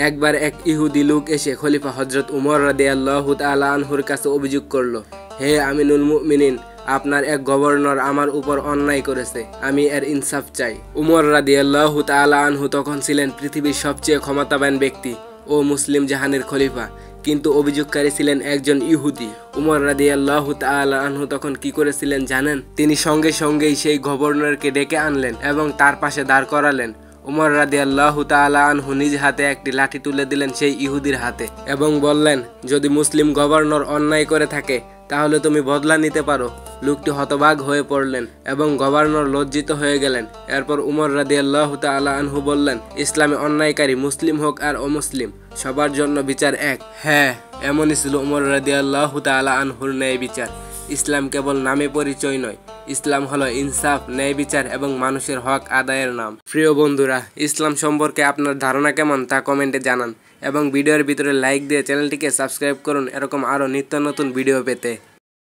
একবার এক ইহুদি লোক এসে খলিফা হযরত উমর রাদিয়াল্লাহু তাআলা আনহুর কাছে অভিযোগ করলো, হে আমিনুল মুমিনিন, আপনার এক গভর্নর আমার উপর অন্যায় করেছে, আমি এর ইনসাফ চাই। উমর রাদিয়াল্লাহু তাআলা আনহু তখন ছিলেন পৃথিবীর সবচেয়ে ক্ষমতাবান ব্যক্তি ও মুসলিম জাহানের খলিফা, কিন্তু অভিযোগকারী ছিলেন একজন ইহুদি। উমর রাদিয়াল্লাহু তাআলা আনহু তখন কি করেছিলেন জানেন? তিনি সঙ্গে সঙ্গেই সেই গভর্নরকে ডেকে আনলেন এবং তার পাশে দাঁড় করালেন। উমর রাদিয়াল্লাহু তাআলা আনহু নিজ হাতে একটি লাঠি তুলে দিলেন সেই ইহুদির হাতে এবং বললেন, যদি মুসলিম গভর্নর অন্যায় করে থাকে তাহলে তুমি বদলা নিতে পারো। লোকটি হতবাক হয়ে পড়লেন এবং গভর্নর লজ্জিত হয়ে গেলেন। এরপর উমর রাদিয়াল্লাহু তাআলা আনহু বললেন, ইসলামে অন্যায়কারী মুসলিম হোক আর অমুসলিম, সবার জন্য বিচার এক। হ্যাঁ, এমনই ছিল উমর রাদিয়াল্লাহু তাআলা আনহুর ন্যায় বিচার। ইসলাম কেবল নামে পরিচয় নয়, ইসলাম হলো ইনসাফ, ন্যায় বিচার এবং মানুষের হক আদায়ের নাম। প্রিয় বন্ধুরা, ইসলাম সম্পর্কে আপনার ধারণা কেমন তা কমেন্টে জানান এবং ভিডিওর ভিতরে লাইক দিয়ে চ্যানেলটিকে সাবস্ক্রাইব করুন এরকম আরও নিত্য নতুন ভিডিও পেতে।